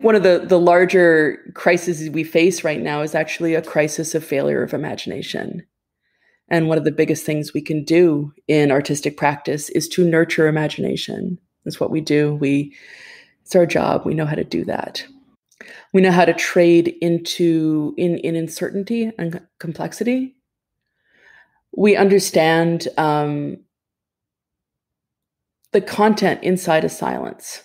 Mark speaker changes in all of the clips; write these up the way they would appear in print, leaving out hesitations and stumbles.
Speaker 1: One of the larger crises we face right now is actually a crisis of failure of imagination. And one of the biggest things we can do in artistic practice is to nurture imagination. That's what we do. It's our job. We know how to do that. We know how to trade in uncertainty and complexity. We understand the content inside of silence.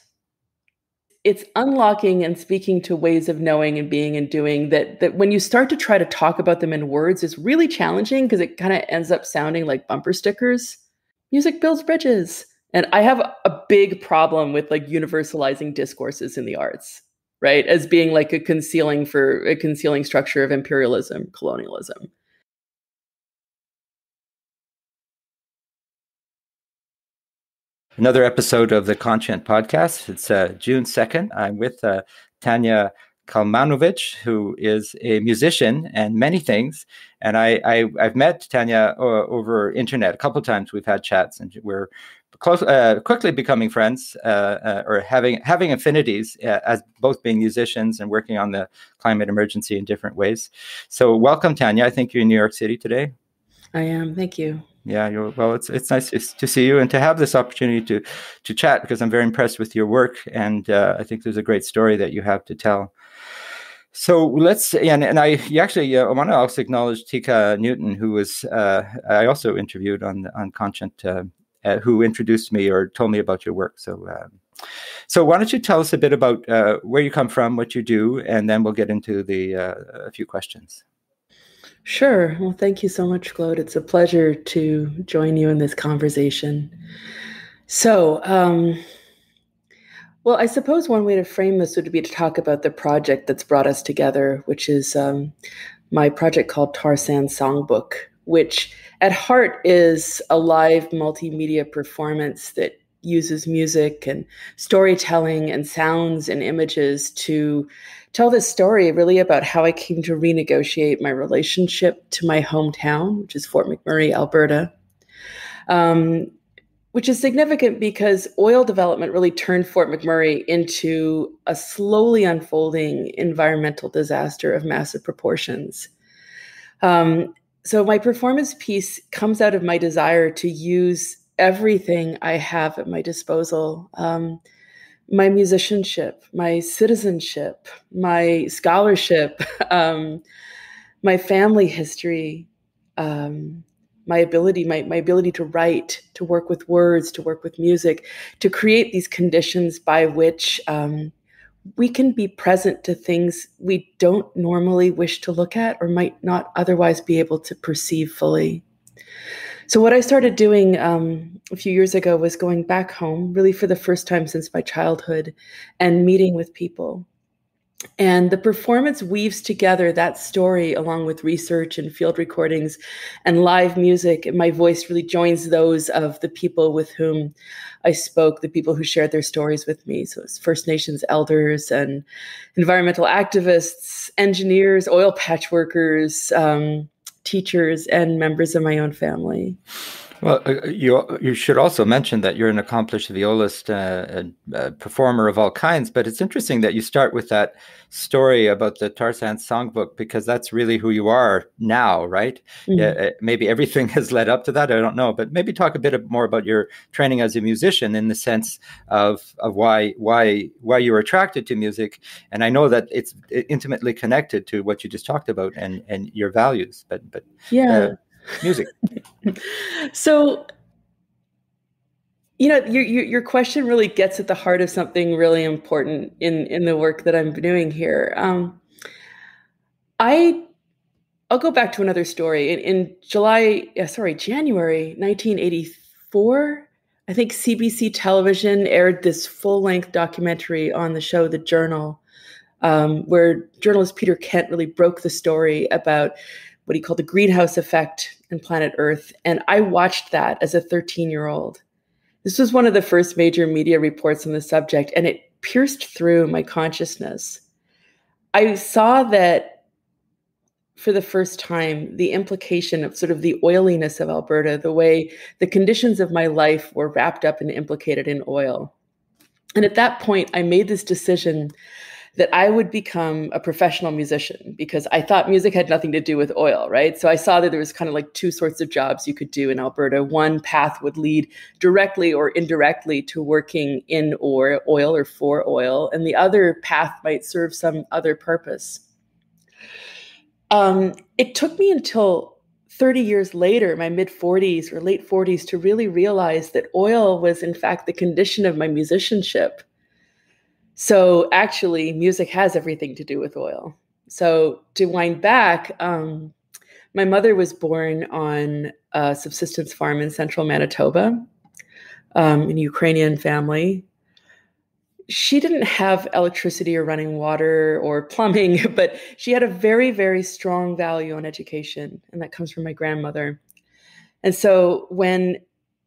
Speaker 1: It's unlocking and speaking to ways of knowing and being and doing that when you start to try to talk about them in words is really challenging because it kind of ends up sounding like bumper stickers. Music builds bridges. And I have a big problem with like universalizing discourses in the arts, right? As being like a concealing structure of imperialism, colonialism.
Speaker 2: Another episode of the Conscient podcast. It's June 2nd. I'm with Tanya Kalmanovitch, who is a musician and many things. And I've met Tanya over internet a couple of times. We've had chats, and we're quickly becoming friends or having affinities as both being musicians and working on the climate emergency in different ways. So welcome, Tanya. I think you're in New York City today.
Speaker 1: I am. Thank you.
Speaker 2: Yeah, it's nice to see you and to have this opportunity to chat, because I'm very impressed with your work, and I think there's a great story that you have to tell. So I want to also acknowledge Tika Newton, who was I also interviewed on Conscient, who introduced me or told me about your work. So why don't you tell us a bit about where you come from, what you do, and then we'll get into a few questions.
Speaker 1: Sure. Well, thank you so much, Claude. It's a pleasure to join you in this conversation. So, I suppose one way to frame this would be to talk about the project that's brought us together, which is my project called Tar Sand Songbook, which at heart is a live multimedia performance that uses music and storytelling and sounds and images to tell this story really about how I came to renegotiate my relationship to my hometown, which is Fort McMurray, Alberta, which is significant because oil development really turned Fort McMurray into a slowly unfolding environmental disaster of massive proportions. So my performance piece comes out of my desire to use everything I have at my disposal, my musicianship, my citizenship, my scholarship, my family history, my ability to write, to work with words, to work with music, to create these conditions by which we can be present to things we don't normally wish to look at or might not otherwise be able to perceive fully. So what I started doing a few years ago was going back home, really for the first time since my childhood, and meeting with people. And the performance weaves together that story along with research and field recordings and live music. And my voice really joins those of the people with whom I spoke, the people who shared their stories with me. So it's First Nations elders and environmental activists, engineers, oil patch workers, teachers, and members of my own family.
Speaker 2: Well, you should also mention that you're an accomplished violist, performer of all kinds. But it's interesting that you start with that story about the Tar Sand Songbook, because that's really who you are now, right? Mm-hmm. Yeah, maybe everything has led up to that. I don't know, but maybe talk a bit more about your training as a musician in the sense of why you were attracted to music. And I know that it's intimately connected to what you just talked about and your values. But
Speaker 1: yeah.
Speaker 2: Music.
Speaker 1: So, your question really gets at the heart of something really important in the work that I'm doing here. I'll go back to another story. In January 1984, I think CBC Television aired this full-length documentary on the show The Journal, where journalist Peter Kent really broke the story about what he called the greenhouse effect in planet Earth. And I watched that as a 13-year-old. This was one of the first major media reports on the subject, and it pierced through my consciousness. I saw that for the first time, the implication of sort of the oiliness of Alberta, the way the conditions of my life were wrapped up and implicated in oil. And at that point, I made this decision that I would become a professional musician, because I thought music had nothing to do with oil, right? So I saw that there was kind of like two sorts of jobs you could do in Alberta. One path would lead directly or indirectly to working in oil or for oil, and the other path might serve some other purpose. It took me until 30 years later, my mid 40s or late 40s, to really realize that oil was in fact the condition of my musicianship. So actually, music has everything to do with oil. So to wind back, my mother was born on a subsistence farm in central Manitoba, in a Ukrainian family. She didn't have electricity or running water or plumbing, but she had a very, very strong value on education, and that comes from my grandmother. And so when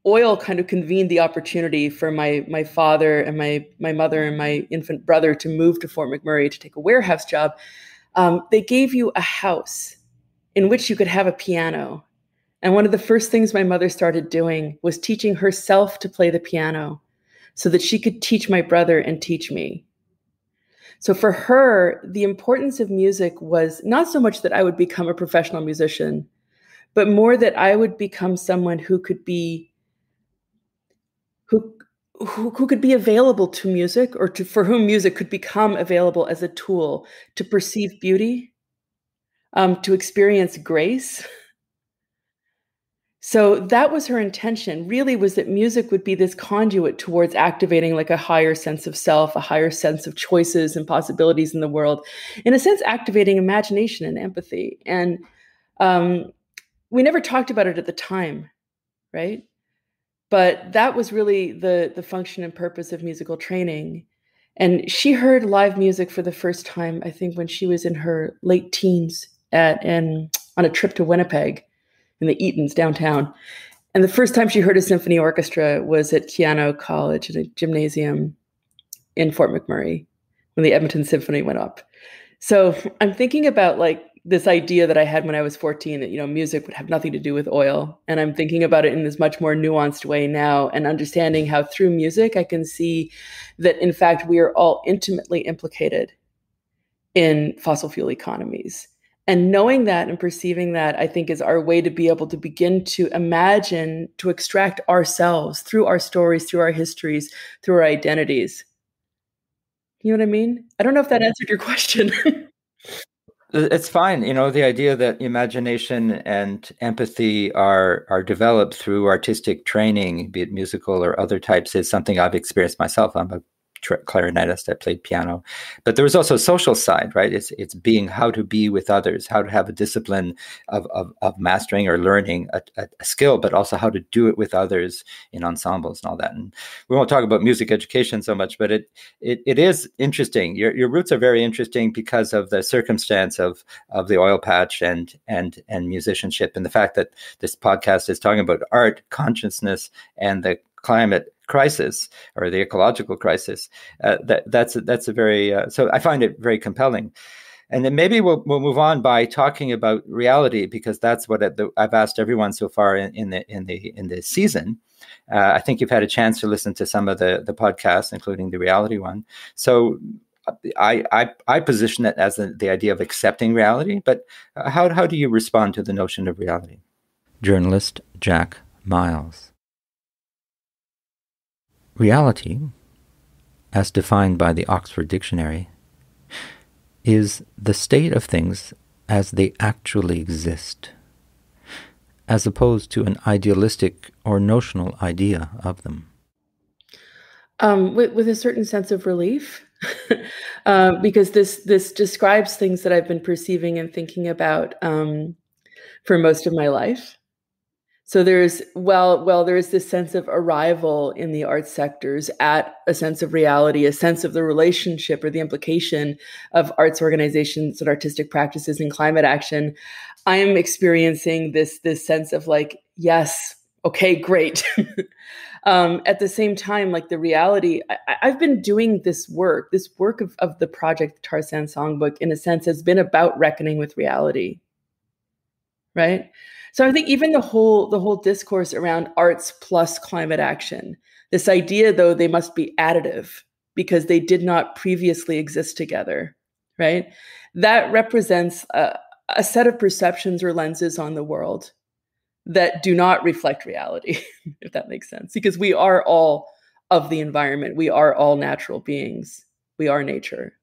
Speaker 1: oil kind of convened the opportunity for my father and my mother and my infant brother to move to Fort McMurray to take a warehouse job, they gave you a house in which you could have a piano. And one of the first things my mother started doing was teaching herself to play the piano so that she could teach my brother and teach me. So for her, the importance of music was not so much that I would become a professional musician, but more that I would become someone who could be who could be available to music, or for whom music could become available as a tool to perceive beauty, to experience grace. So that was her intention, really, was that music would be this conduit towards activating like a higher sense of self, a higher sense of choices and possibilities in the world, in a sense, activating imagination and empathy. And we never talked about it at the time, right? But that was really the function and purpose of musical training. And she heard live music for the first time, I think, when she was in her late teens on a trip to Winnipeg in the Eatons downtown. And the first time she heard a symphony orchestra was at Keano College at a gymnasium in Fort McMurray when the Edmonton Symphony went up. So I'm thinking about like this idea that I had when I was 14 that, music would have nothing to do with oil. And I'm thinking about it in this much more nuanced way now, and understanding how through music I can see that, in fact, we are all intimately implicated in fossil fuel economies. And knowing that and perceiving that, I think, is our way to be able to begin to imagine, to extract ourselves through our stories, through our histories, through our identities. You know what I mean? I don't know if that answered your question.
Speaker 2: It's fine. The idea that imagination and empathy are developed through artistic training, be it musical or other types, is something I've experienced myself. I'm a clarinetist. I played piano, but there was also a social side, right? It's being how to be with others, how to have a discipline of mastering or learning a skill, but also how to do it with others in ensembles and all that. And we won't talk about music education so much, but it is interesting. Your roots are very interesting because of the circumstance of the oil patch and musicianship, and the fact that this podcast is talking about art, consciousness, and the climate crisis or the ecological crisis. That's a very so I find it very compelling. And then maybe we'll move on by talking about reality, because that's what I've asked everyone so far in the season. I think you've had a chance to listen to some of the podcasts, including the reality one. So I position it as the idea of accepting reality. But how do you respond to the notion of reality? Journalist Jack Miles. Reality, as defined by the Oxford Dictionary, is the state of things as they actually exist, as opposed to an idealistic or notional idea of them.
Speaker 1: With a certain sense of relief, because this describes things that I've been perceiving and thinking about for most of my life. So there is this sense of arrival in the arts sectors at a sense of reality, a sense of the relationship or the implication of arts organizations and artistic practices in climate action. I am experiencing this sense of like, yes, okay, great. At the same time, like the reality, I've been doing this work of the project Tar Sand Songbook, in a sense, has been about reckoning with reality, right? So I think even the whole discourse around arts plus climate action, this idea, though, they must be additive, because they did not previously exist together, right? That represents a set of perceptions or lenses on the world that do not reflect reality, if that makes sense, because we are all of the environment. We are all natural beings. We are nature.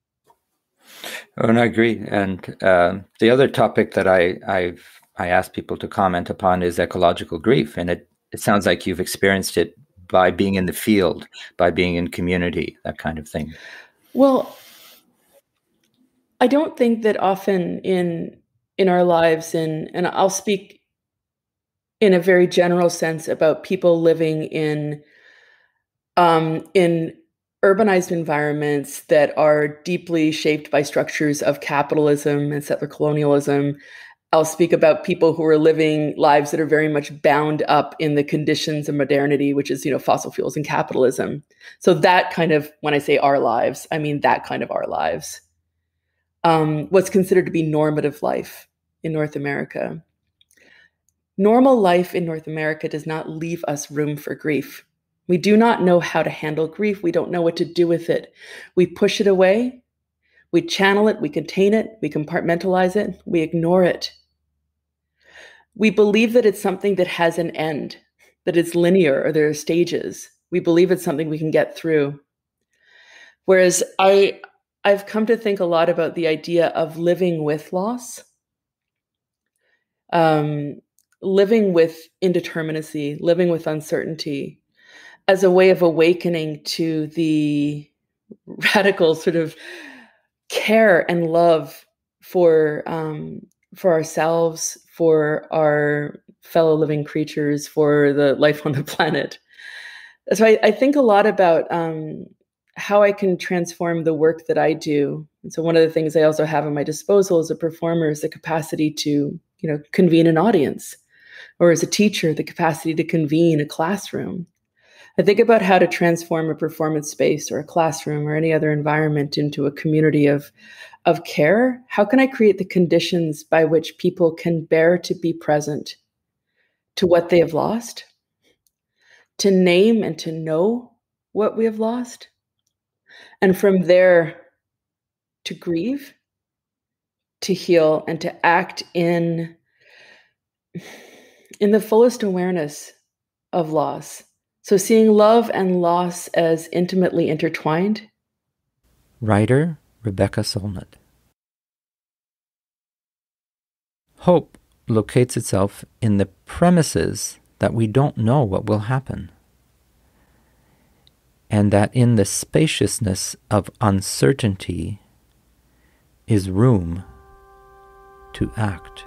Speaker 2: Oh, and I agree. And the other topic that I ask people to comment upon is ecological grief. And it sounds like you've experienced it by being in the field, by being in community, that kind of thing.
Speaker 1: Well, I don't think that often in our lives, and I'll speak in a very general sense about people living in urbanized environments that are deeply shaped by structures of capitalism and settler colonialism. I'll speak about people who are living lives that are very much bound up in the conditions of modernity, which is, fossil fuels and capitalism. So that kind of, when I say our lives, I mean that kind of our lives. What's considered to be normative life in North America. Normal life in North America does not leave us room for grief. We do not know how to handle grief. We don't know what to do with it. We push it away. We channel it. We contain it. We compartmentalize it. We ignore it. We believe that it's something that has an end, that it's linear or there are stages. We believe it's something we can get through. Whereas I've come to think a lot about the idea of living with loss, living with indeterminacy, living with uncertainty, as a way of awakening to the radical sort of care and love for ourselves, for our fellow living creatures, for the life on the planet. So I think a lot about how I can transform the work that I do. And so one of the things I also have at my disposal as a performer is the capacity to, convene an audience, or as a teacher, the capacity to convene a classroom. I think about how to transform a performance space or a classroom or any other environment into a community of care. How can I create the conditions by which people can bear to be present to what they have lost, to name and to know what we have lost, and from there to grieve, to heal, and to act in the fullest awareness of loss. So seeing love and loss as intimately intertwined.
Speaker 2: Writer Rebecca Solnit. Hope locates itself in the premises that we don't know what will happen, and that in the spaciousness of uncertainty is room to act.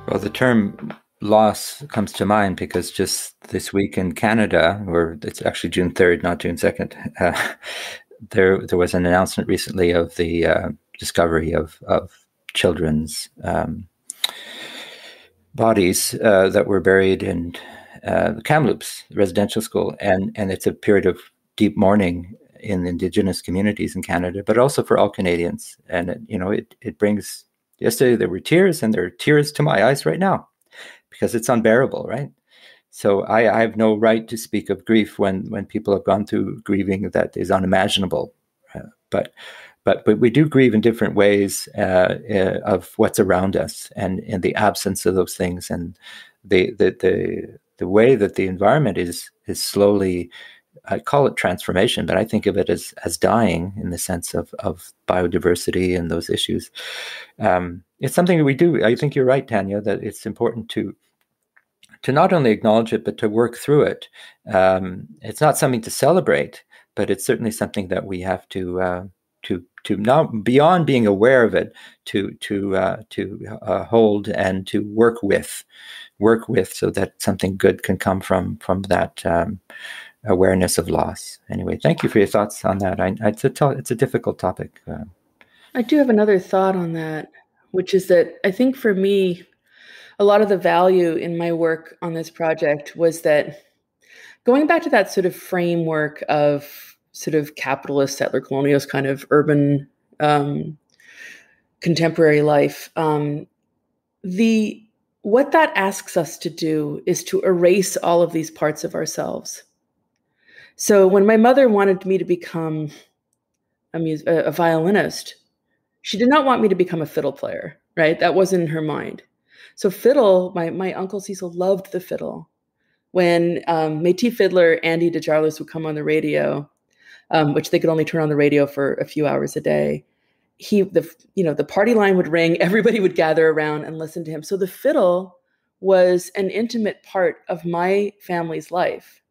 Speaker 2: Well, the term loss comes to mind because just this week in Canada, or it's actually June 3rd, not June 2nd, there was an announcement recently of the discovery of children's bodies that were buried in Kamloops residential school, and it's a period of deep mourning in Indigenous communities in Canada, but also for all Canadians. And it brings. Yesterday there were tears, and there are tears to my eyes right now, because it's unbearable, right? So I have no right to speak of grief when people have gone through grieving that is unimaginable. But we do grieve in different ways of what's around us, and in the absence of those things, and the way that the environment is slowly. I call it transformation, but I think of it as dying in the sense of biodiversity and those issues. It's something that we do. I think you're right, Tanya, that it's important to not only acknowledge it, but to work through it. It's not something to celebrate, but it's certainly something that we have to not, beyond being aware of it, to hold and to work with, so that something good can come from that. Awareness of loss. Anyway, thank you for your thoughts on that. It's a difficult topic.
Speaker 1: I do have another thought on that, which is that I think for me, a lot of the value in my work on this project was that going back to that sort of framework of sort of capitalist settler colonialist kind of urban contemporary life. What that asks us to do is to erase all of these parts of ourselves. So when my mother wanted me to become a violinist, she did not want me to become a fiddle player, right? That wasn't in her mind. So fiddle, my Uncle Cecil loved the fiddle. When Métis fiddler Andy DeJarlis would come on the radio, which they could only turn on the radio for a few hours a day, the party line would ring, everybody would gather around and listen to him. So the fiddle was an intimate part of my family's life.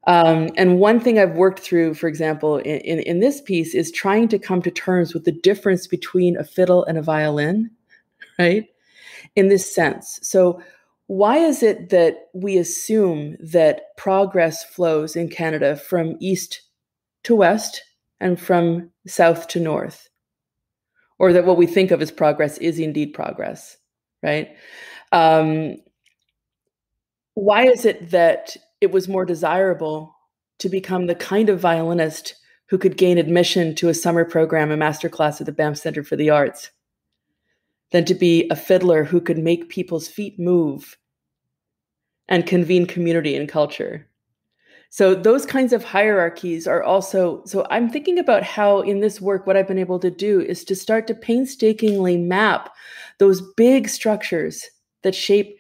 Speaker 1: And one thing I've worked through, for example, in this piece is trying to come to terms with the difference between a fiddle and a violin, right? In this sense. So why is it that we assume that progress flows in Canada from east to west and from south to north? Or that what we think of as progress is indeed progress, right? Why is it that it was more desirable to become the kind of violinist who could gain admission to a summer program, a masterclass at the Banff Centre for the Arts, than to be a fiddler who could make people's feet move and convene community and culture? So those kinds of hierarchies are also, so I'm thinking about how in this work, what I've been able to do is to start to painstakingly map those big structures that shape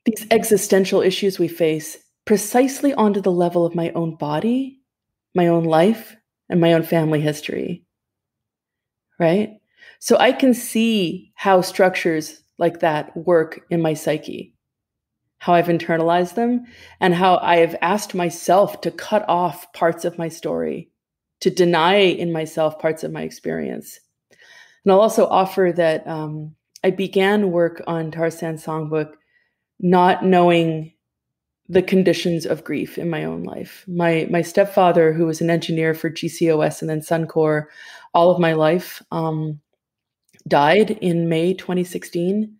Speaker 1: these existential issues we face precisely onto the level of my own body, my own life, and my own family history, right? So I can see how structures like that work in my psyche, how I've internalized them, and how I have asked myself to cut off parts of my story, to deny in myself parts of my experience. And I'll also offer that I began work on Tarzan's songbook not knowing the conditions of grief in my own life. My stepfather, who was an engineer for GCOS and then Suncor all of my life, died in May 2016,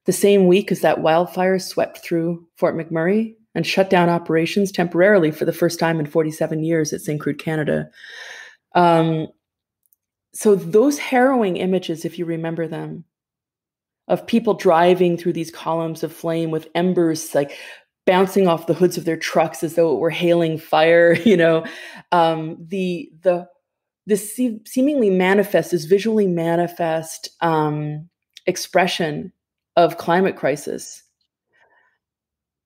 Speaker 1: the same week as that wildfire swept through Fort McMurray and shut down operations temporarily for the first time in 47 years at St. Croix, Canada. So those harrowing images, if you remember them, of people driving through these columns of flame with embers like bouncing off the hoods of their trucks as though it were hailing fire, this seemingly manifest, this visually manifest expression of climate crisis.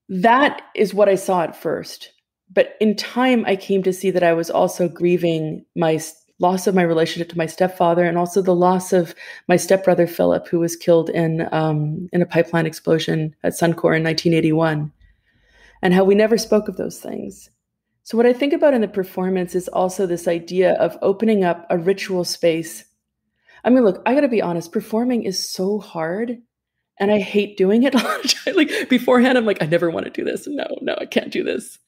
Speaker 1: That is what I saw at first. But in time, I came to see that I was also grieving my loss of my relationship to my stepfather and also the loss of my stepbrother, Philip, who was killed in a pipeline explosion at Suncor in 1981, and how we never spoke of those things. So what I think about in the performance is also this idea of opening up a ritual space. I mean, look, I got to be honest, performing is so hard. And I hate doing it a lot of time. Like beforehand, I'm like, I never want to do this. No, I can't do this.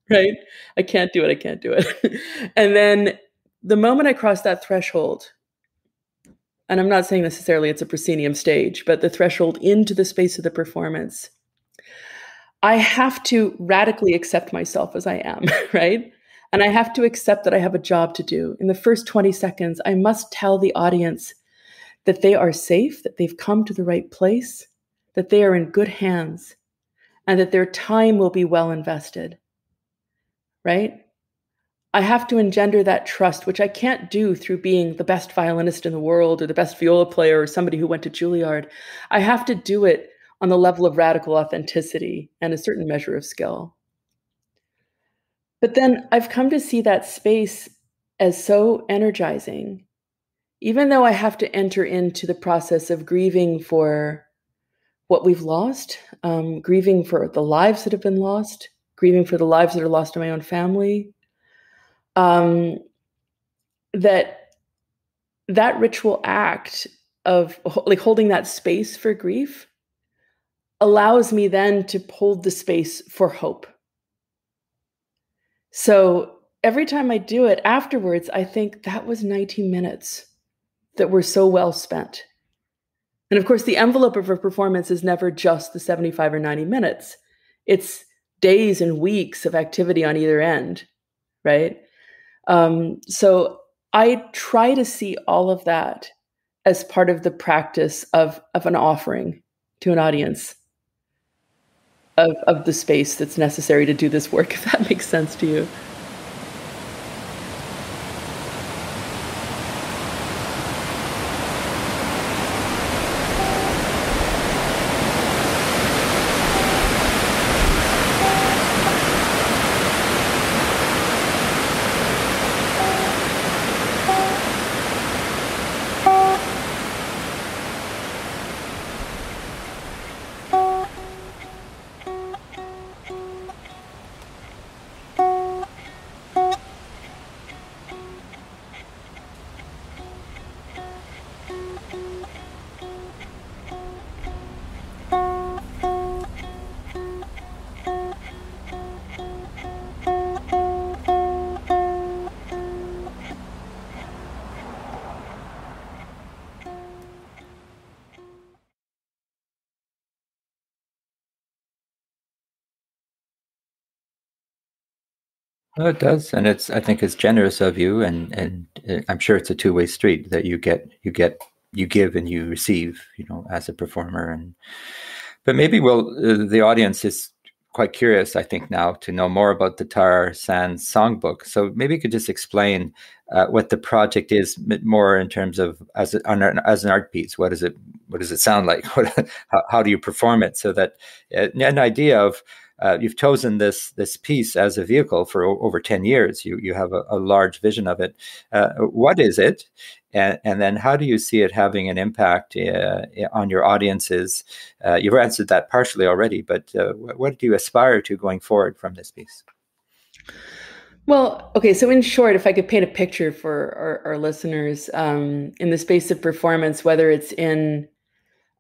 Speaker 1: Right? I can't do it. And then the moment I cross that threshold, and I'm not saying necessarily it's a proscenium stage, but the threshold into the space of the performance, I have to radically accept myself as I am, right? And I have to accept that I have a job to do. In the first 20 seconds, I must tell the audience that they are safe, that they've come to the right place, that they are in good hands, and that their time will be well invested, right? I have to engender that trust, which I can't do through being the best violinist in the world or the best viola player or somebody who went to Juilliard. I have to do it on the level of radical authenticity and a certain measure of skill. But then I've come to see that space as so energizing, even though I have to enter into the process of grieving for what we've lost, grieving for the lives that have been lost, grieving for the lives that are lost in my own family, that ritual act of like holding that space for grief allows me then to hold the space for hope. So every time I do it afterwards, I think that was 90 minutes that were so well spent. And of course, the envelope of a performance is never just the 75 or 90 minutes. It's days and weeks of activity on either end, right? So I try to see all of that as part of the practice of an offering to an audience of the space that's necessary to do this work, if that makes sense to you.
Speaker 2: Oh, it does, and I think it's generous of you, and I'm sure it's a two-way street that you give and you receive, as a performer. And but maybe the audience is quite curious, I think, now to know more about the Tar Sands songbook. So maybe you could just explain what the project is more in terms of as an art piece. What is it? What does it sound like? How do you perform it? So that an idea of you've chosen this piece as a vehicle for over 10 years. You have a large vision of it. What is it? And then how do you see it having an impact on your audiences? You've answered that partially already, but what do you aspire to going forward from this piece?
Speaker 1: Well, okay, so in short, if I could paint a picture for our listeners, in the space of performance, whether it's in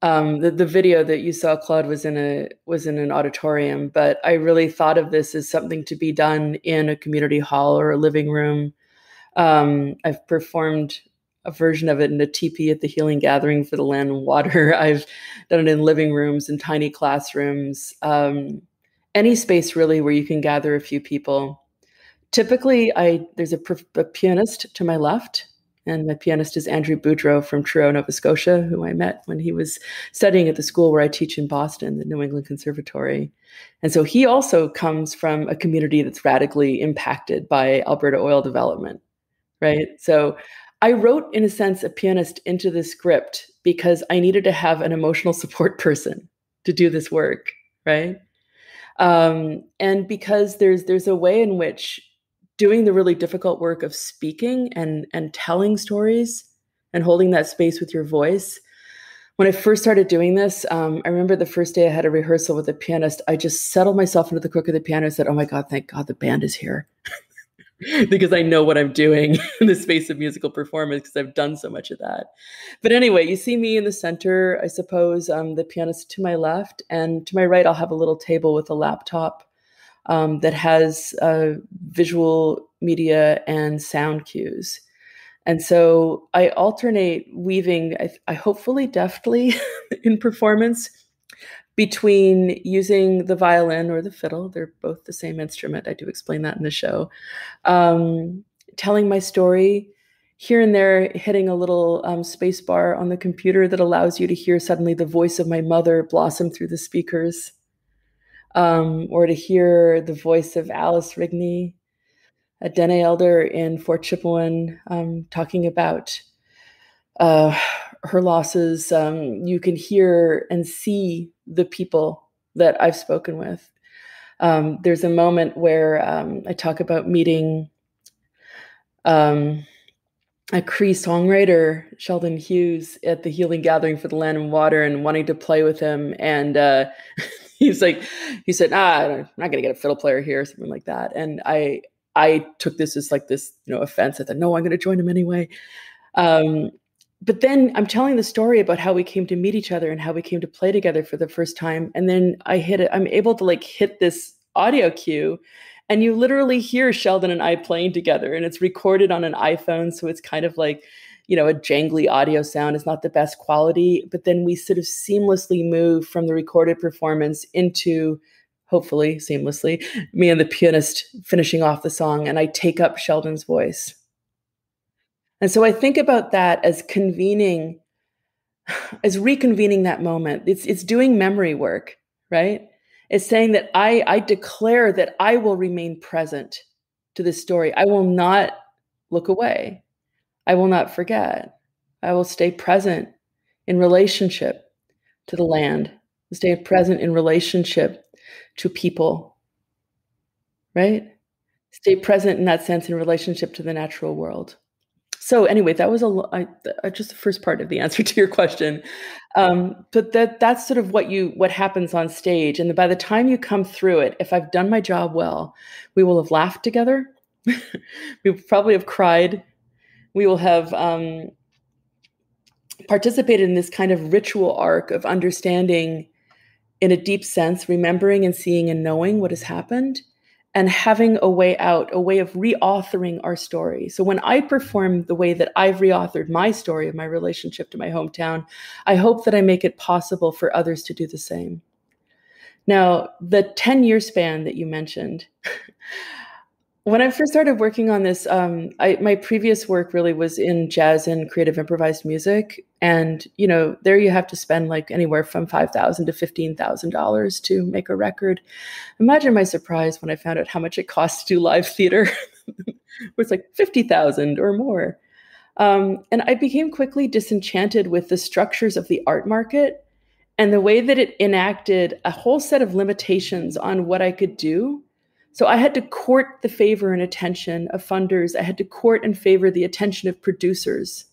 Speaker 1: the video that you saw, Claude, was in an auditorium, but I really thought of this as something to be done in a community hall or a living room. I've performed a version of it in a teepee at the Healing Gathering for the Land and Water. I've done it in living rooms and tiny classrooms, any space really where you can gather a few people. Typically, there's a pianist to my left, and my pianist is Andrew Boudreau from Truro, Nova Scotia, who I met when he was studying at the school where I teach in Boston, the New England Conservatory. And so he also comes from a community that's radically impacted by Alberta oil development, right? So I wrote, in a sense, a pianist into the script because I needed to have an emotional support person to do this work, right? And because there's a way in which doing the really difficult work of speaking and telling stories and holding that space with your voice. When I first started doing this, I remember the first day I had a rehearsal with a pianist, I just settled myself into the crook of the piano and said, oh my God, thank God the band is here. Because I know what I'm doing in the space of musical performance because I've done so much of that. But anyway, you see me in the center, I suppose, the pianist to my left, and to my right, I'll have a little table with a laptop that has visual media and sound cues. And so I alternate weaving, I hopefully deftly in performance, between using the violin or the fiddle. They're both the same instrument. I do explain that in the show. Telling my story, here and there hitting a little space bar on the computer that allows you to hear suddenly the voice of my mother blossom through the speakers. Or to hear the voice of Alice Rigney, a Dene elder in Fort Chipewyan, talking about her losses. You can hear and see the people that I've spoken with. There's a moment where I talk about meeting a Cree songwriter, Sheldon Hughes, at the Healing Gathering for the Land and Water, and wanting to play with him. And he said, I'm not going to get a fiddle player here, or something like that. And I took this as like this, offense. I thought, no, I'm going to join him anyway. But then I'm telling the story about how we came to meet each other and how we came to play together for the first time. And then I'm able to hit this audio cue, and you literally hear Sheldon and I playing together, and it's recorded on an iPhone. So it's kind of like, a jangly audio sound. Is not the best quality, but then we sort of seamlessly move from the recorded performance into, hopefully seamlessly, me and the pianist finishing off the song, and I take up Sheldon's voice. And so I think about that as reconvening that moment. It's doing memory work, right? It's saying that I declare that I will remain present to this story. I will not look away. I will not forget. I will stay present in relationship to the land, stay present in relationship to people, right? Stay present in that sense in relationship to the natural world. So anyway, that was just the first part of the answer to your question. But that's sort of what happens on stage. And by the time you come through it, if I've done my job well, we will have laughed together. We will probably have cried. We will have participated in this kind of ritual arc of understanding in a deep sense, remembering and seeing and knowing what has happened, and having a way out, a way of reauthoring our story. So when I perform the way that I've reauthored my story of my relationship to my hometown, I hope that I make it possible for others to do the same. Now, the 10-year span that you mentioned, when I first started working on this, my previous work really was in jazz and creative improvised music. And, there you have to spend like anywhere from $5,000 to $15,000 to make a record. Imagine my surprise when I found out how much it costs to do live theater. It was like 50,000 or more. And I became quickly disenchanted with the structures of the art market and the way that it enacted a whole set of limitations on what I could do. So I had to court the favor and attention of funders. I had to court and favor the attention of producers,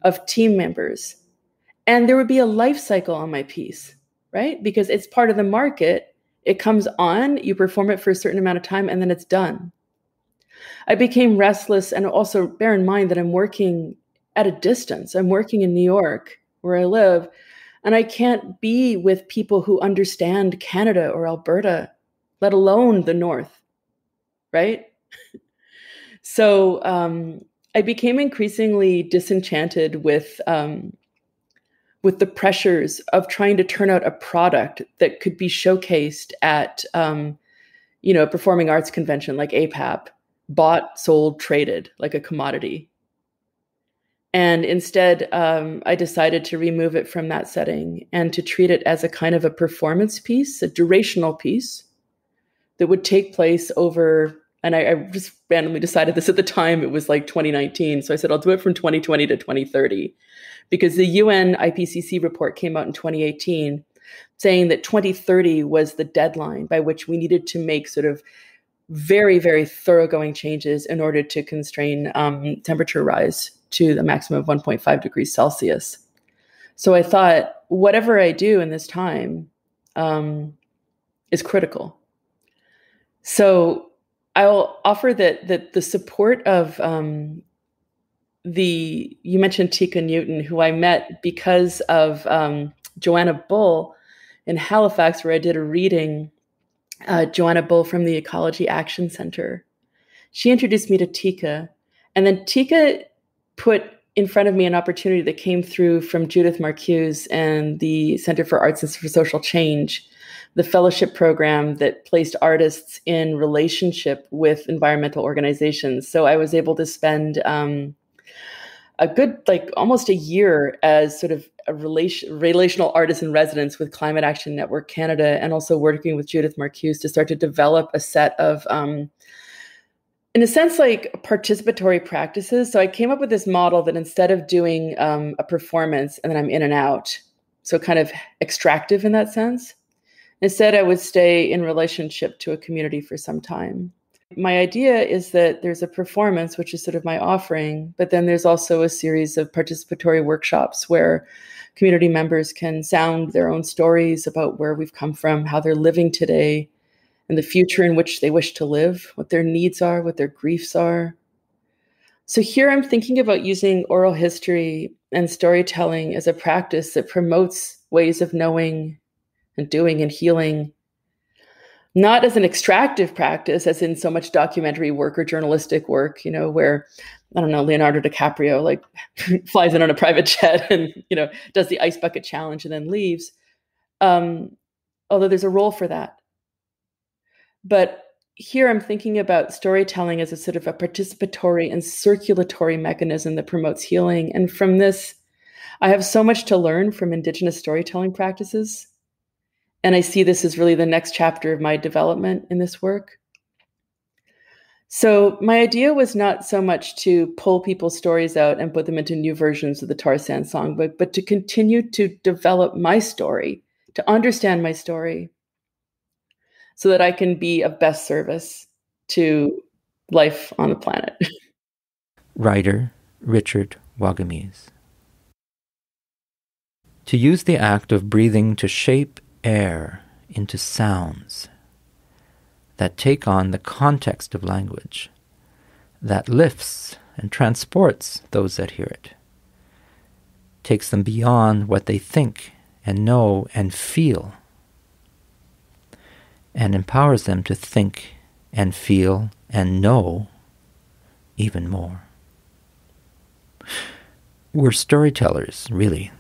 Speaker 1: of team members. And there would be a life cycle on my piece, right? Because it's part of the market. It comes on, you perform it for a certain amount of time, and then it's done. I became restless, and also bear in mind that I'm working at a distance. I'm working in New York, where I live, and I can't be with people who understand Canada or Alberta, let alone the North, right? So I became increasingly disenchanted with the pressures of trying to turn out a product that could be showcased at, a performing arts convention like APAP, bought, sold, traded like a commodity. And instead, I decided to remove it from that setting and to treat it as a kind of a performance piece, a durational piece that would take place over, and I just randomly decided this at the time, it was like 2019. So I said, I'll do it from 2020 to 2030, because the UN IPCC report came out in 2018 saying that 2030 was the deadline by which we needed to make sort of very, very thoroughgoing changes in order to constrain temperature rise to the maximum of 1.5 degrees Celsius. So I thought, whatever I do in this time is critical. So I'll offer that the support of you mentioned Tika Newton, who I met because of Joanna Bull in Halifax, where I did a reading. Joanna Bull from the Ecology Action Center. She introduced me to Tika, and then Tika put in front of me an opportunity that came through from Judith Marcuse and the Center for Arts and for Social Change, the fellowship program that placed artists in relationship with environmental organizations. So I was able to spend a good, almost a year as sort of a relational artist in residence with Climate Action Network Canada, and also working with Judith Marcuse to start to develop a set of, in a sense, like participatory practices. So I came up with this model that instead of doing a performance and then I'm in and out, so kind of extractive in that sense, instead I would stay in relationship to a community for some time. My idea is that there's a performance, which is sort of my offering, but then there's also a series of participatory workshops where community members can sound their own stories about where we've come from, how they're living today, and the future in which they wish to live, what their needs are, what their griefs are. So here I'm thinking about using oral history and storytelling as a practice that promotes ways of knowing and doing and healing, not as an extractive practice, as in so much documentary work or journalistic work, where, I don't know, Leonardo DiCaprio flies in on a private jet and, does the ice bucket challenge and then leaves. Although there's a role for that. But here I'm thinking about storytelling as a sort of a participatory and circulatory mechanism that promotes healing. And from this, I have so much to learn from Indigenous storytelling practices. And I see this as really the next chapter of my development in this work. So my idea was not so much to pull people's stories out and put them into new versions of the tar sand songbook, but to continue to develop my story, to understand my story, so that I can be of best service to life on the planet.
Speaker 3: Writer Richard Wagamese. To use the act of breathing to shape air into sounds that take on the context of language, that lifts and transports those that hear it, takes them beyond what they think and know and feel, and empowers them to think and feel and know even more. We're storytellers, really.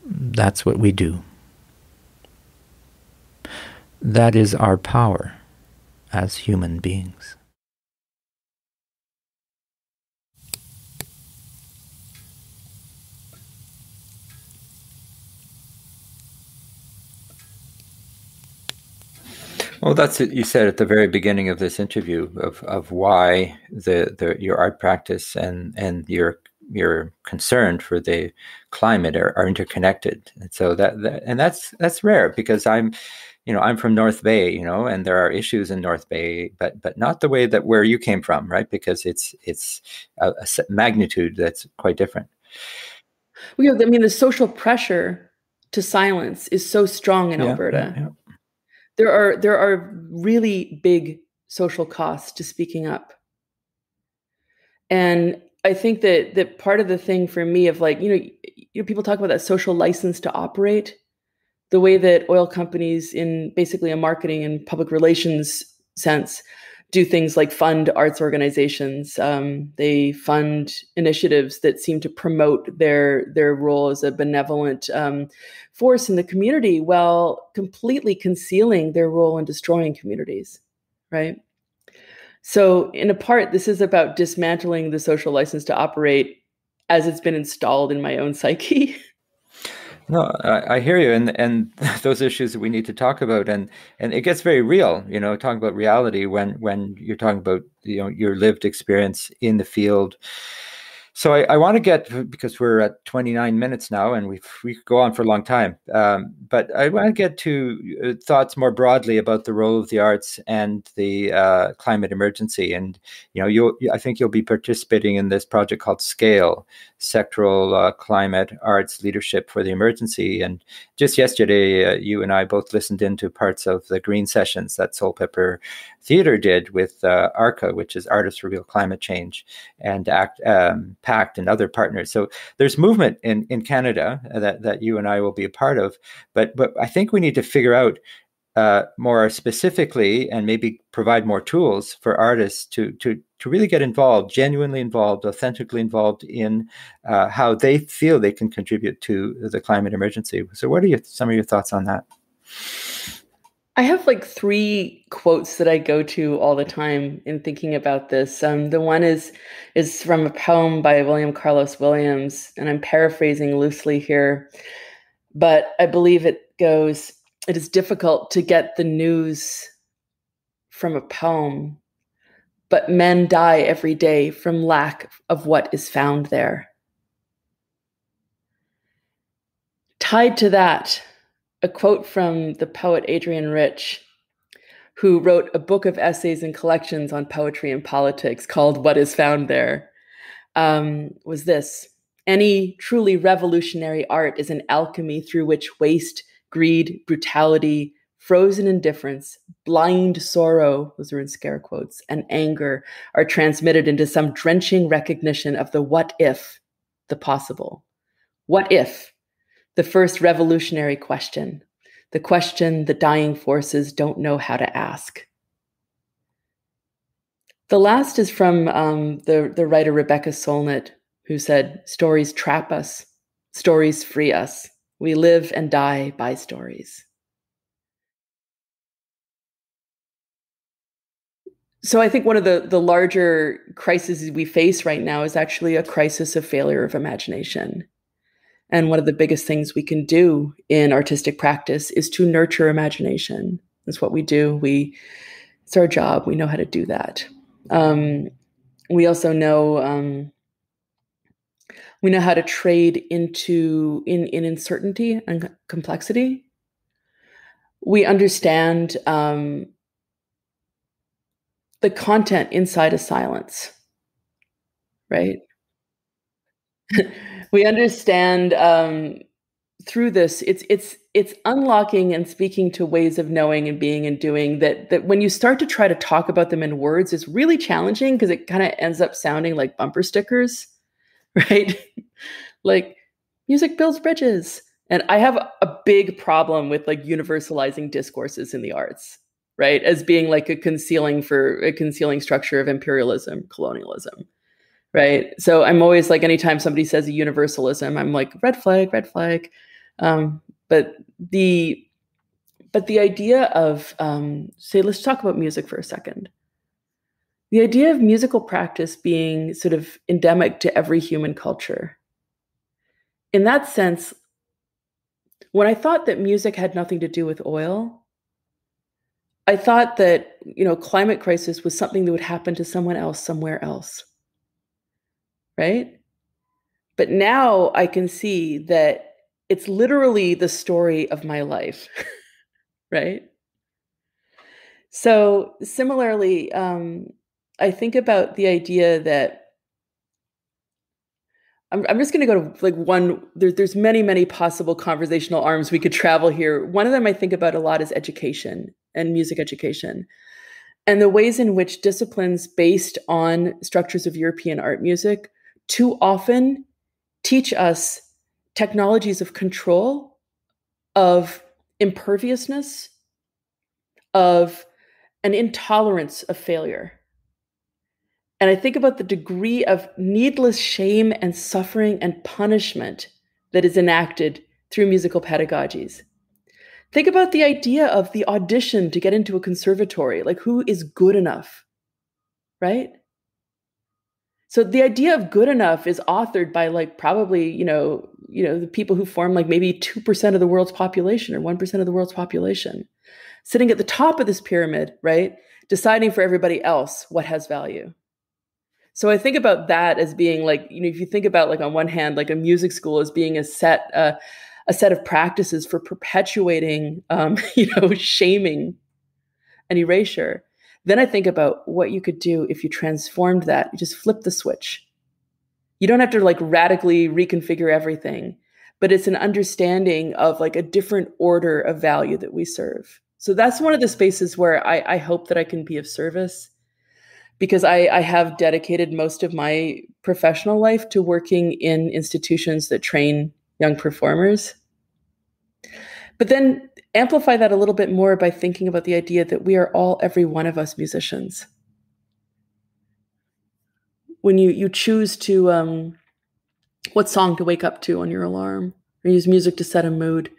Speaker 3: That's what we do. That is our power as human beings.
Speaker 2: Well, that's it. You said at the very beginning of this interview of why your art practice and your concern for the climate are interconnected. And so that's rare, because I'm from North Bay, and there are issues in North Bay, but not the way that where you came from, right? Because it's a magnitude that's quite different.
Speaker 1: Well, I mean, the social pressure to silence is so strong in Alberta.
Speaker 2: Yeah.
Speaker 1: There are really big social costs to speaking up. And I think that part of the thing for me of people talk about that social license to operate, the way that oil companies in basically a marketing and public relations sense do things like fund arts organizations. They fund initiatives that seem to promote their role as a benevolent force in the community, while completely concealing their role in destroying communities, right? So in a part, this is about dismantling the social license to operate as it's been installed in my own psyche.
Speaker 2: No, I hear you, and those issues that we need to talk about, and it gets very real, talking about reality when you're talking about your lived experience in the field. So I want to get, because we're at 29 minutes now, and we could go on for a long time, but I want to get to thoughts more broadly about the role of the arts and the climate emergency. And I think you'll be participating in this project called Scale, Sectoral Climate Arts Leadership for the Emergency. And just yesterday, you and I both listened into parts of the green sessions that Soul Pepper Theatre did with ARCA, which is Artists for Real Climate Change, and PACT and other partners. So there's movement in Canada that you and I will be a part of, but I think we need to figure out more specifically, and maybe provide more tools for artists to really get involved, genuinely involved, authentically involved in how they feel they can contribute to the climate emergency. So what are some of your thoughts on that?
Speaker 1: I have 3 quotes that I go to all the time in thinking about this. The one is from a poem by William Carlos Williams, and I'm paraphrasing loosely here, but I believe it goes, "It is difficult to get the news from a poem, but men die every day from lack of what is found there." Tied to that, a quote from the poet Adrienne Rich, who wrote a book of essays and collections on poetry and politics called What is Found There, was this: "Any truly revolutionary art is an alchemy through which waste, greed, brutality, frozen indifference, blind sorrow," those are in scare quotes, "and anger are transmitted into some drenching recognition of the what if, the possible. What if? The first revolutionary question. The question the dying forces don't know how to ask." The last is from the writer Rebecca Solnit, who said, "Stories trap us. Stories free us. We live and die by stories." So I think one of the larger crises we face right now is actually a crisis of failure of imagination. And one of the biggest things we can do in artistic practice is to nurture imagination. That's what we do. It's our job. We know how to do that. We also know we know how to trade into in uncertainty and complexity. We understand the content inside a silence, right? We understand through this, it's unlocking and speaking to ways of knowing and being and doing that when you start to try to talk about them in words, is really challenging because it kind of ends up sounding like bumper stickers, right? Like music builds bridges. And I have a big problem with like universalizing discourses in the arts, right? As being like a concealing structure of imperialism, colonialism. Right. So I'm always like, anytime somebody says a universalism, I'm like, red flag, red flag. But the idea of, say, let's talk about music for a second. The idea of musical practice being sort of endemic to every human culture. In that sense, when I thought that music had nothing to do with oil, I thought that, climate crisis was something that would happen to someone else somewhere else. Right? But now I can see that it's literally the story of my life, right? So similarly, I think about the idea that I'm just going to go to like one, there's many, many possible conversational arms we could travel here. One of them I think about a lot is education and music education, and the ways in which disciplines based on structures of European art music too often teach us technologies of control, of imperviousness, of an intolerance of failure. And I think about the degree of needless shame and suffering and punishment that is enacted through musical pedagogies. Think about the idea of the audition to get into a conservatory, like who is good enough, right? So the idea of good enough is authored by like probably, the people who form like maybe 2% of the world's population or 1% of the world's population, sitting at the top of this pyramid, right? Deciding for everybody else what has value. So I think about that as being like, if you think about like on one hand, like a music school as being a set of practices for perpetuating, shaming and erasure. Then I think about what you could do if you transformed that. You just flip the switch. You don't have to like radically reconfigure everything, but it's an understanding of like a different order of value that we serve. So that's one of the spaces where I hope that I can be of service, because I have dedicated most of my professional life to working in institutions that train young performers. But then amplify that a little bit more by thinking about the idea that we are all, every one of us, musicians. When you choose to, what song to wake up to on your alarm, or use music to set a mood,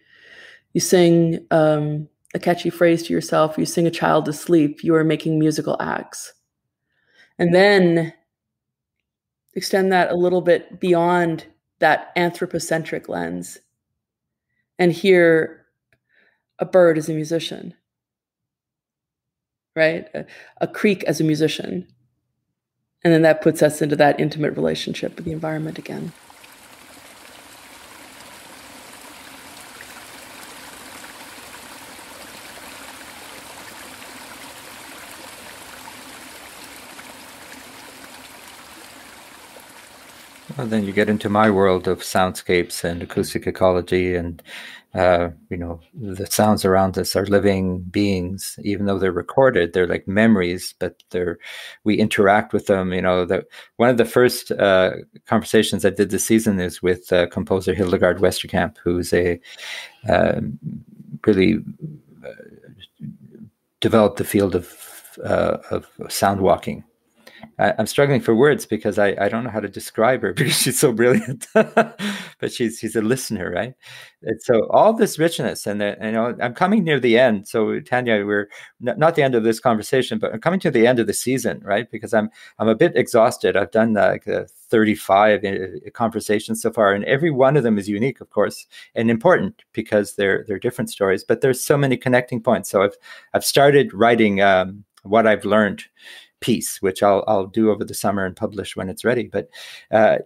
Speaker 1: you sing a catchy phrase to yourself, you sing a child to sleep, you are making musical acts. And then extend that a little bit beyond that anthropocentric lens and hear a bird as a musician, right? A creek as a musician. And then that puts us into that intimate relationship with the environment again.
Speaker 2: Well, then you get into my world of soundscapes and acoustic ecology, and the sounds around us are living beings. Even though they're recorded, they're like memories, but we interact with them. One of the first conversations I did this season is with composer Hildegard Westerkamp, who's a really developed the field of sound walking. I'm struggling for words because I don't know how to describe her because she's so brilliant. But she's a listener, right? And so all this richness, and I'm coming near the end. So Tanya, we're not the end of this conversation, but I'm coming to the end of the season, right? Because I'm a bit exhausted. I've done 35 conversations so far, and every one of them is unique, of course, and important because they're different stories. But there's so many connecting points. So I've started writing what I've learned piece, which I'll do over the summer and publish when it's ready. But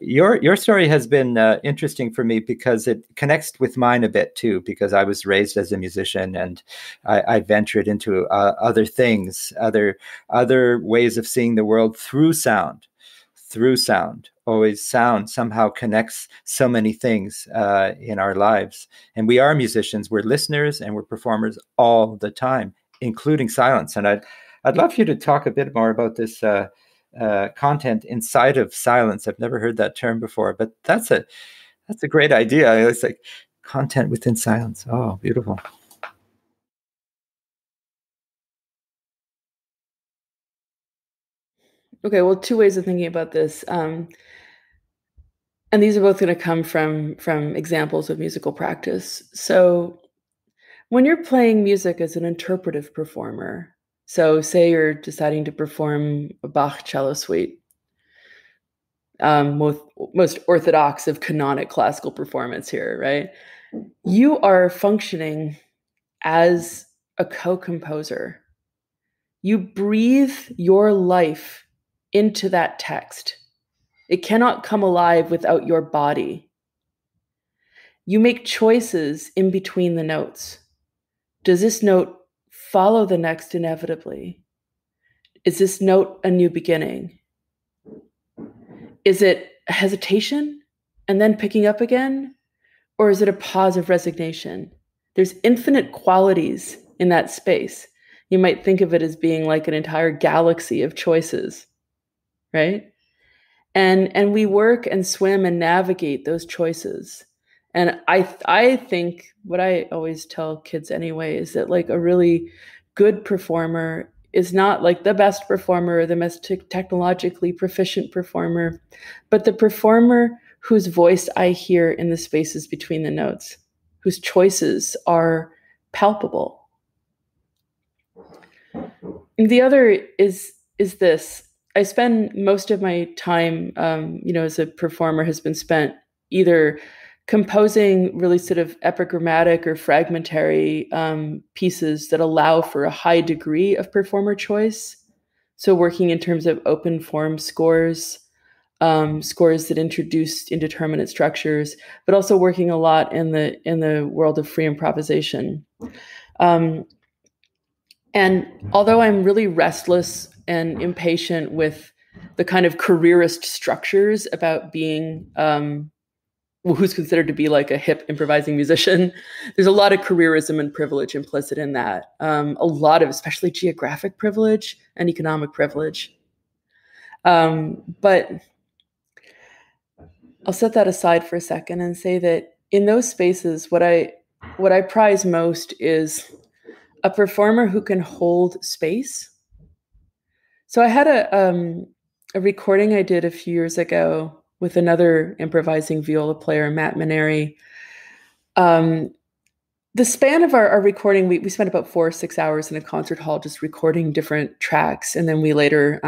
Speaker 2: your story has been interesting for me because it connects with mine a bit too, because I was raised as a musician and I ventured into other things, other ways of seeing the world through sound. Always sound somehow connects so many things in our lives. And we are musicians, we're listeners, and we're performers all the time, including silence. And I'd love you to talk a bit more about this content inside of silence. I've never heard that term before, but that's a great idea. It's like content within silence. Oh, beautiful.
Speaker 1: Okay, well, two ways of thinking about this. And these are both going to come from examples of musical practice. So when you're playing music as an interpretive performer, so say you're deciding to perform a Bach cello suite, most orthodox of canonic classical performance here, right? You are functioning as a co-composer. You breathe your life into that text. It cannot come alive without your body. You make choices in between the notes. Does this note follow the next inevitably? Is this note a new beginning? Is it a hesitation and then picking up again? Or is it a pause of resignation? There's infinite qualities in that space. You might think of it as being like an entire galaxy of choices, right? And we work and swim and navigate those choices. And I think what I always tell kids anyway is that like a really good performer is not like the best performer or the most technologically proficient performer, but the performer whose voice I hear in the spaces between the notes, whose choices are palpable. And the other is this. I spend most of my time, as a performer has been spent either composing really sort of epigrammatic or fragmentary pieces that allow for a high degree of performer choice. So working in terms of open form scores, scores that introduce indeterminate structures, but also working a lot in the world of free improvisation. And although I'm really restless and impatient with the kind of careerist structures about being who's considered to be like a hip improvising musician, there's a lot of careerism and privilege implicit in that. A lot of especially geographic privilege and economic privilege. But I'll set that aside for a second and say that in those spaces, what I prize most is a performer who can hold space. So I had a recording I did a few years ago with another improvising viola player, Matt Maneri. The span of our recording, we spent about 4 or 6 hours in a concert hall just recording different tracks. And then we later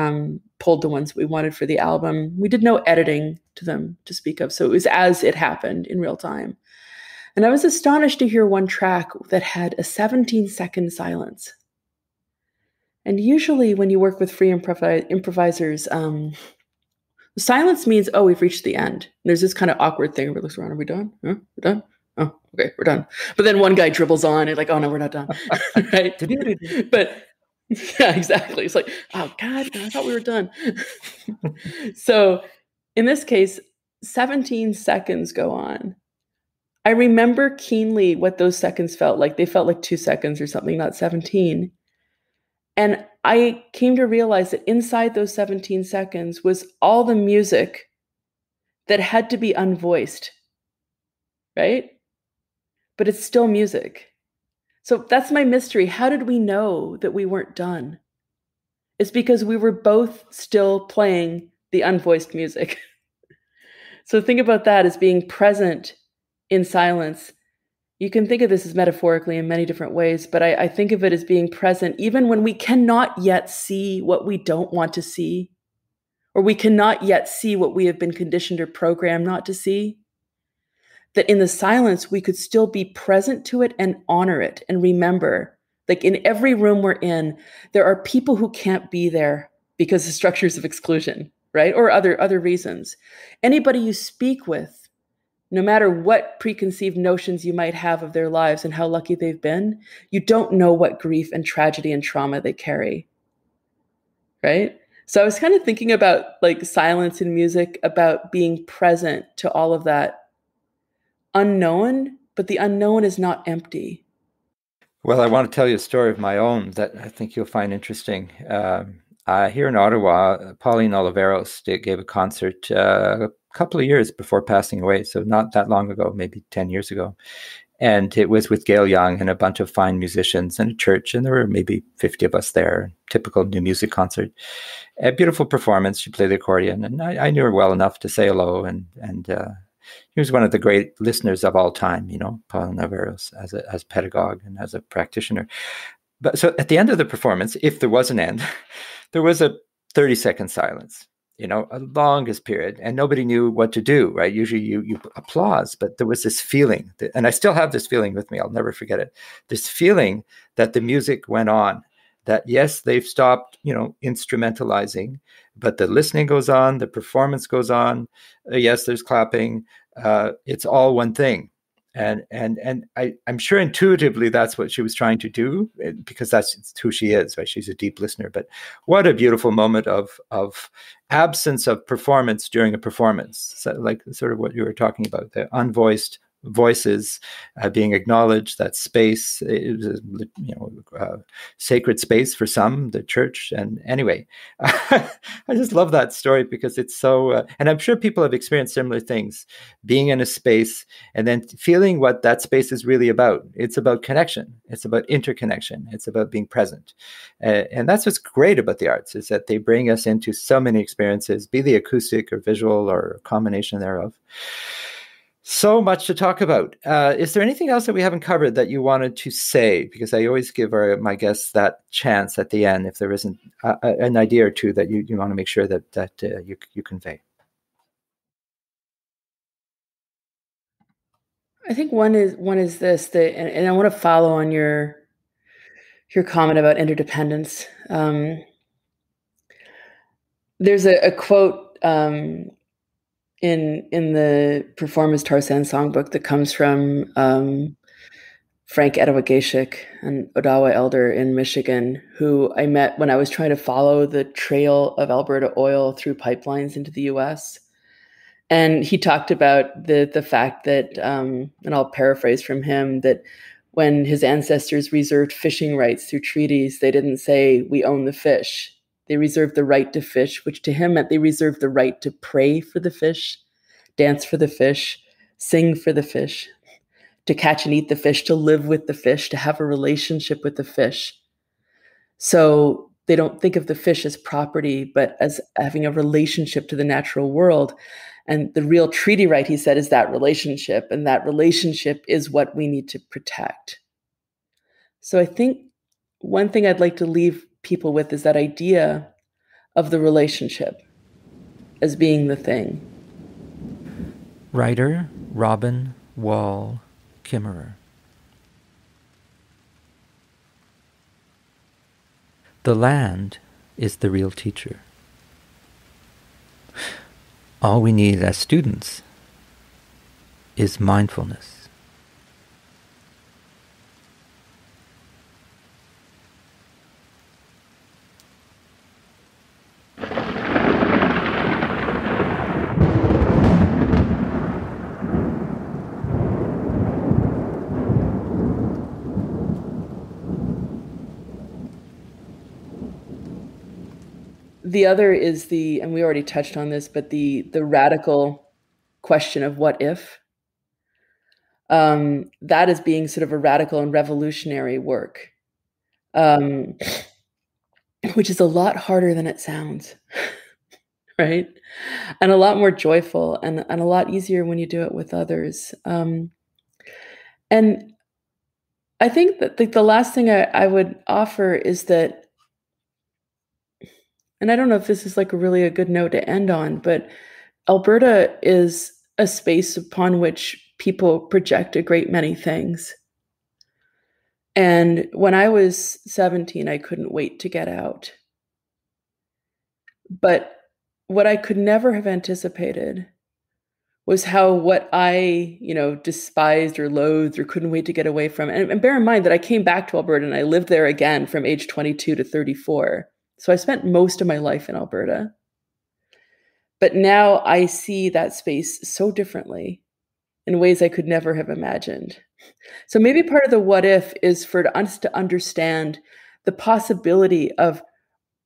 Speaker 1: pulled the ones we wanted for the album. We did no editing to them to speak of. So it was as it happened in real time. And I was astonished to hear one track that had a 17-second silence. And usually when you work with free improvisers, silence means, oh, we've reached the end. And there's this kind of awkward thing where it looks around, are we done? Huh? We're done? Oh, okay, we're done. But then one guy dribbles on and like, oh no, we're not done. Right? But yeah, exactly. It's like, oh God, I thought we were done. So in this case, 17 seconds go on. I remember keenly what those seconds felt like. They felt like 2 seconds or something, not 17. And I came to realize that inside those 17 seconds was all the music that had to be unvoiced, right? But it's still music. So that's my mystery. How did we know that we weren't done? is because we were both still playing the unvoiced music. So think about that as being present in silence. You can think of this as metaphorically in many different ways, but I think of it as being present even when we cannot yet see what we don't want to see, or we cannot yet see what we have been conditioned or programmed not to see. That in the silence, we could still be present to it and honor it and remember. Like in every room we're in, there are people who can't be there because of structures of exclusion, right? Or other reasons. Anybody you speak with, no matter what preconceived notions you might have of their lives and how lucky they've been, you don't know what grief and tragedy and trauma they carry, right? So I was kind of thinking about like silence in music, about being present to all of that unknown, but the unknown is not empty.
Speaker 2: Well, I want to tell you a story of my own that I think you'll find interesting. Here in Ottawa, Pauline Oliveros gave a concert a couple of years before passing away, so not that long ago, maybe 10 years ago. And it was with Gail Young and a bunch of fine musicians in a church, and there were maybe 50 of us there, typical new music concert. A beautiful performance. She played the accordion, and I knew her well enough to say hello, and he was one of the great listeners of all time, Pauline Oliveros, as a pedagogue and as a practitioner. But so at the end of the performance, if there was an end, there was a 30-second silence, a longest period, and nobody knew what to do, right? Usually you applause, but there was this feeling, and I still have this feeling with me, I'll never forget it, this feeling that the music went on, that yes, they've stopped, instrumentalizing, but the listening goes on, the performance goes on, yes, there's clapping, it's all one thing. And I'm sure intuitively that's what she was trying to do, because that's who she is, right? She's a deep listener. But what a beautiful moment of absence of performance during a performance, so like sort of what you were talking about, the unvoiced voices being acknowledged, that space, it was sacred space for some, the church. And anyway, I just love that story because it's so, and I'm sure people have experienced similar things, being in a space and then feeling what that space is really about. It's about connection. It's about interconnection. It's about being present. And that's what's great about the arts, is that they bring us into so many experiences, be they acoustic or visual or a combination thereof. So much to talk about. Is there anything else that we haven't covered that you wanted to say? Because I always give my guests that chance at the end, if there isn't an idea or two that you want to make sure that you convey.
Speaker 1: I think one is this, and I want to follow on your comment about interdependence. There's a quote in the Performance Tarzan songbook that comes from Frank Edowageshik, an Odawa elder in Michigan, who I met when I was trying to follow the trail of Alberta oil through pipelines into the US. And he talked about the fact that, and I'll paraphrase from him, that when his ancestors reserved fishing rights through treaties, they didn't say, we own the fish. They reserved the right to fish, which to him meant they reserved the right to pray for the fish, dance for the fish, sing for the fish, to catch and eat the fish, to live with the fish, to have a relationship with the fish. So they don't think of the fish as property, but as having a relationship to the natural world. And the real treaty right, he said, is that relationship. And that relationship is what we need to protect. So I think one thing I'd like to leave people with is that idea of the relationship as being the thing.
Speaker 3: Writer Robin Wall Kimmerer. The land is the real teacher. All we need as students is mindfulness.
Speaker 1: The other is and we already touched on this, but the radical question of what if. That is being sort of a radical and revolutionary work. which is a lot harder than it sounds, right? And a lot more joyful and a lot easier when you do it with others. And I think that the last thing I would offer is that, and I don't know if this is like really a good note to end on, but Alberta is a space upon which people project a great many things. And when I was 17, I couldn't wait to get out. But what I could never have anticipated was how what I, despised or loathed or couldn't wait to get away from. And bear in mind that I came back to Alberta and I lived there again from age 22 to 34. So I spent most of my life in Alberta. But now I see that space so differently in ways I could never have imagined. So maybe part of the what if is for us to understand the possibility of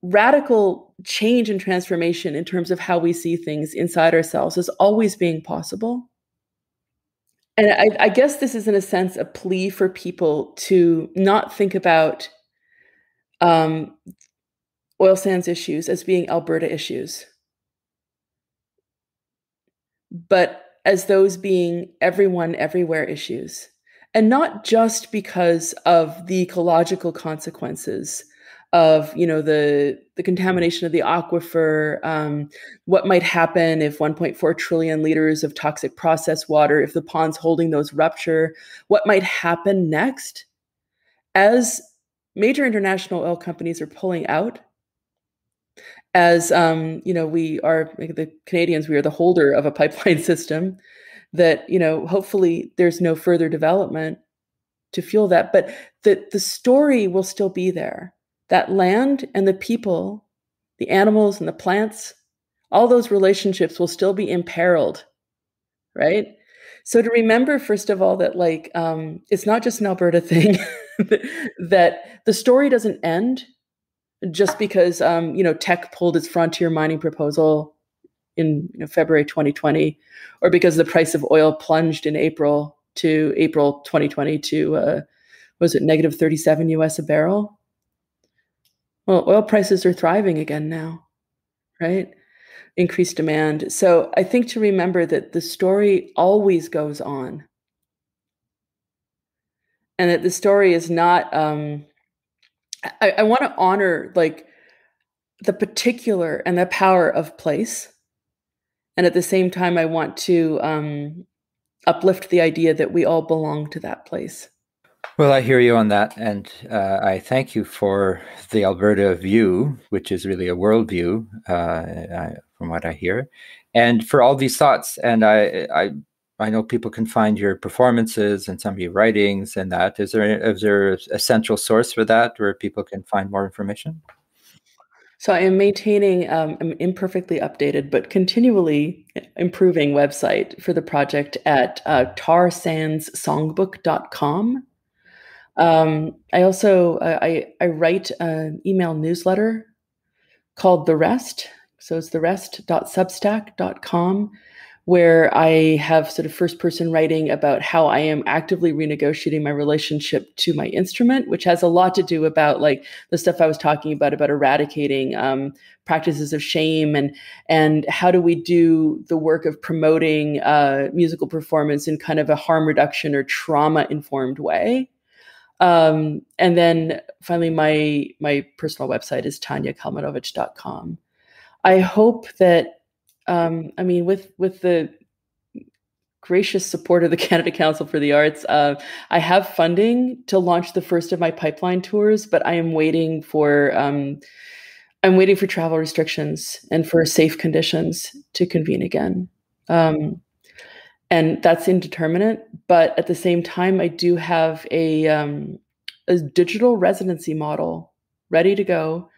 Speaker 1: radical change and transformation in terms of how we see things inside ourselves as always being possible. And I guess this is, in a sense, a plea for people to not think about oil sands issues as being Alberta issues, but as those being everyone, everywhere issues. And not just because of the ecological consequences of, the contamination of the aquifer, what might happen if 1.4 trillion liters of toxic processed water, if the ponds holding those rupture, what might happen next as major international oil companies are pulling out. As we are, like the Canadians, we are the holder of a pipeline system that, hopefully there's no further development to fuel that, but the story will still be there. That land and the people, the animals and the plants, all those relationships will still be imperiled, right? So to remember, first of all, that it's not just an Alberta thing, that the story doesn't end just because, Teck pulled its frontier mining proposal in February 2020, or because the price of oil plunged in April 2020 to, was it negative 37 US a barrel? Well, oil prices are thriving again now, right? Increased demand. So I think to remember that the story always goes on. And that the story is not, I want to honor the particular and the power of place. And at the same time, I want to uplift the idea that we all belong to that place.
Speaker 2: Well, I hear you on that, and I thank you for the Alberta view, which is really a worldview, from what I hear, and for all these thoughts. And I know people can find your performances and some of your writings and that. Is there a central source for that where people can find more information?
Speaker 1: So I am maintaining an imperfectly updated but continually improving website for the project at tarsandssongbook.com. I also I write an email newsletter called The Rest. So it's therest.substack.com, where I have sort of first person writing about how I am actively renegotiating my relationship to my instrument, which has a lot to do about the stuff I was talking about eradicating practices of shame, and how do we do the work of promoting musical performance in kind of a harm reduction or trauma informed way. And then finally, my personal website is kalmanovitch.com. I hope that, with the gracious support of the Canada Council for the Arts, I have funding to launch the first of my pipeline tours, but I am waiting for travel restrictions and for safe conditions to convene again. And that's indeterminate, but at the same time, I do have a digital residency model ready to go.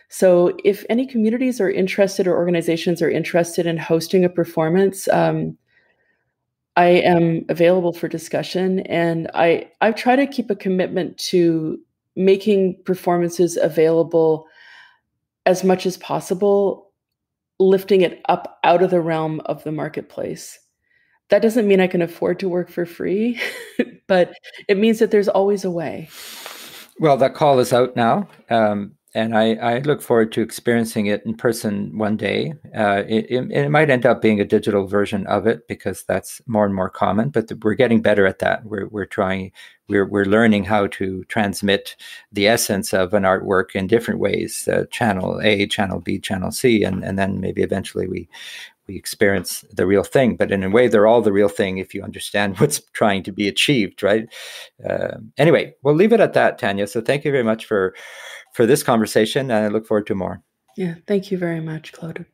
Speaker 1: So if any communities are interested or organizations are interested in hosting a performance, I am available for discussion. And I try to keep a commitment to making performances available as much as possible, lifting it up out of the realm of the marketplace. That doesn't mean I can afford to work for free, but it means that there's always a way.
Speaker 2: Well, that call is out now. And I look forward to experiencing it in person one day. It might end up being a digital version of it because that's more and more common. But we're getting better at that. We're learning how to transmit the essence of an artwork in different ways: channel A, channel B, channel C, and then maybe eventually we experience the real thing. But in a way, they're all the real thing if you understand what's trying to be achieved, right? Anyway, we'll leave it at that, Tanya. So thank you very much for this conversation, and I look forward to more.
Speaker 1: Yeah, thank you very much, Claude.